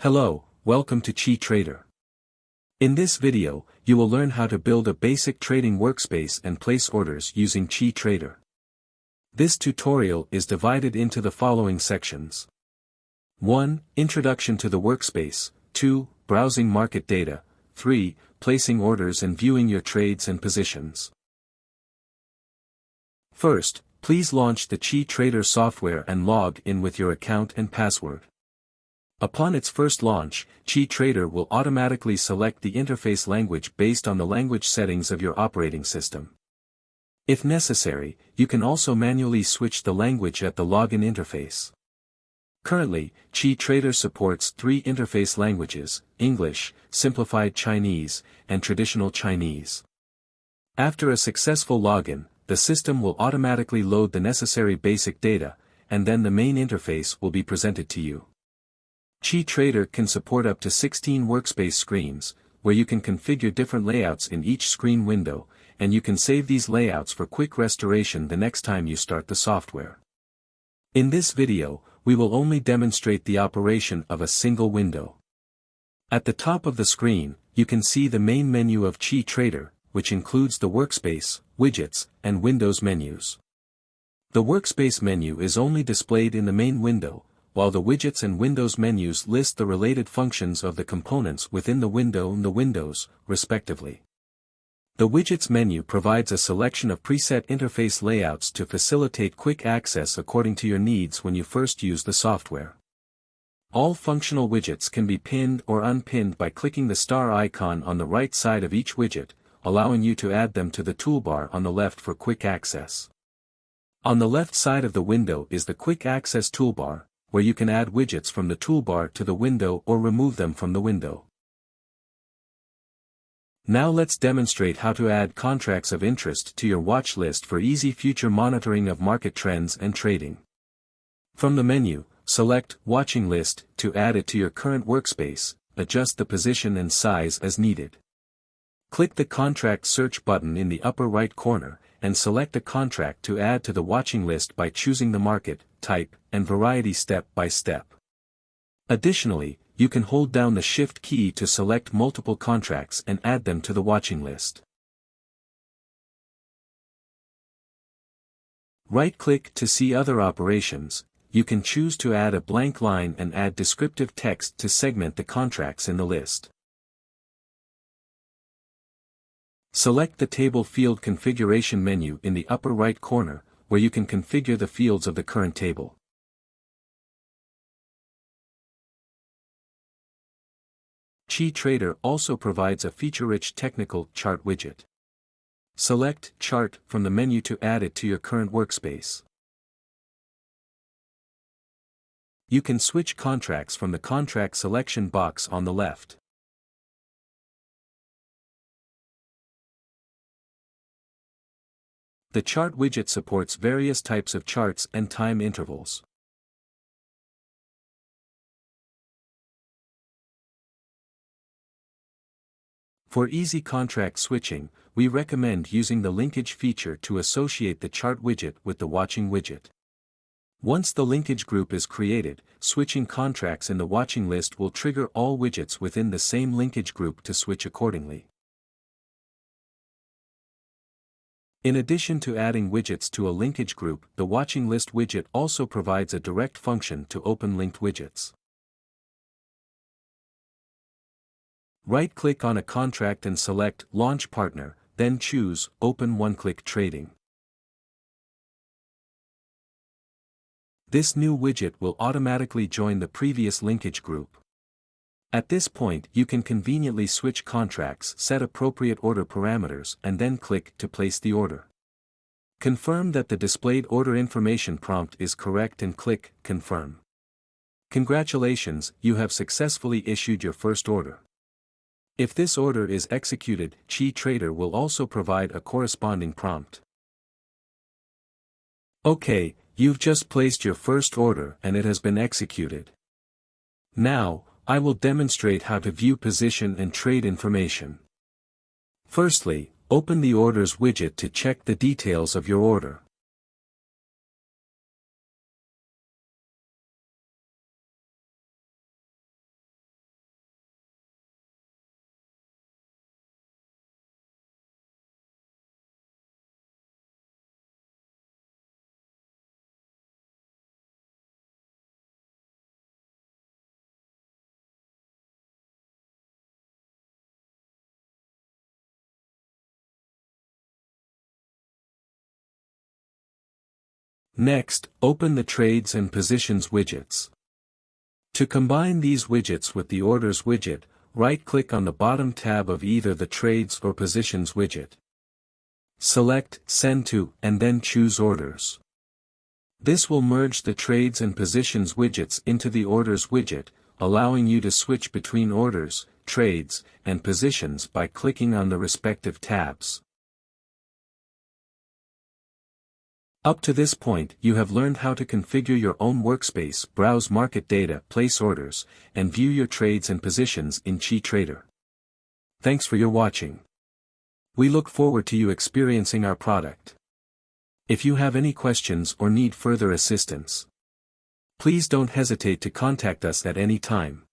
Hello, welcome to Chi Trader. In this video, you will learn how to build a basic trading workspace and place orders using Chi Trader. This tutorial is divided into the following sections. 1. Introduction to the workspace. 2. Browsing market data. 3. Placing orders and viewing your trades and positions. First, please launch the Chi Trader software and log in with your account and password. Upon its first launch, Chi Trader will automatically select the interface language based on the language settings of your operating system. If necessary, you can also manually switch the language at the login interface. Currently, Chi Trader supports 3 interface languages: English, Simplified Chinese, and Traditional Chinese. After a successful login, the system will automatically load the necessary basic data, and then the main interface will be presented to you. Chi Trader can support up to 16 workspace screens, where you can configure different layouts in each screen window, and you can save these layouts for quick restoration the next time you start the software. In this video, we will only demonstrate the operation of a single window. At the top of the screen, you can see the main menu of Chi Trader, which includes the Workspace, Widgets, and Windows menus. The Workspace menu is only displayed in the main window, while the Widgets and Windows menus list the related functions of the components within the window and the windows, respectively. The Widgets menu provides a selection of preset interface layouts to facilitate quick access according to your needs when you first use the software. All functional widgets can be pinned or unpinned by clicking the star icon on the right side of each widget, allowing you to add them to the toolbar on the left for quick access. On the left side of the window is the Quick Access toolbar, where you can add widgets from the toolbar to the window or remove them from the window. Now let's demonstrate how to add contracts of interest to your watch list for easy future monitoring of market trends and trading. From the menu, select Watching List to add it to your current workspace. Adjust the position and size as needed. Click the Contract Search button in the upper right corner, and select a contract to add to the watching list by choosing the market, type, and variety step by step. Additionally, you can hold down the Shift key to select multiple contracts and add them to the watching list. Right-click to see other operations. You can choose to add a blank line and add descriptive text to segment the contracts in the list. Select the Table Field Configuration menu in the upper right corner, where you can configure the fields of the current table. Chi Trader also provides a feature-rich technical chart widget. Select Chart from the menu to add it to your current workspace. You can switch contracts from the contract selection box on the left. The chart widget supports various types of charts and time intervals. For easy contract switching, we recommend using the linkage feature to associate the chart widget with the watching widget. Once the linkage group is created, switching contracts in the watching list will trigger all widgets within the same linkage group to switch accordingly. In addition to adding widgets to a linkage group, the watching list widget also provides a direct function to open linked widgets. Right-click on a contract and select Launch Partner, then choose Open One-Click Trading. This new widget will automatically join the previous linkage group. At this point, you can conveniently switch contracts, set appropriate order parameters, and then click to place the order. Confirm that the displayed order information prompt is correct and click Confirm. Congratulations, you have successfully issued your first order. If this order is executed, Chi Trader will also provide a corresponding prompt. Okay, you've just placed your first order and it has been executed. Now, I will demonstrate how to view position and trade information. Firstly, open the Orders widget to check the details of your order. Next, open the Trades and Positions widgets. To combine these widgets with the Orders widget, right-click on the bottom tab of either the Trades or Positions widget. Select Send to, and then choose Orders. This will merge the Trades and Positions widgets into the Orders widget, allowing you to switch between Orders, Trades, and Positions by clicking on the respective tabs. Up to this point, you have learned how to configure your own workspace, browse market data, place orders, and view your trades and positions in QIT Trader. Thanks for your watching. We look forward to you experiencing our product. If you have any questions or need further assistance, please don't hesitate to contact us at any time.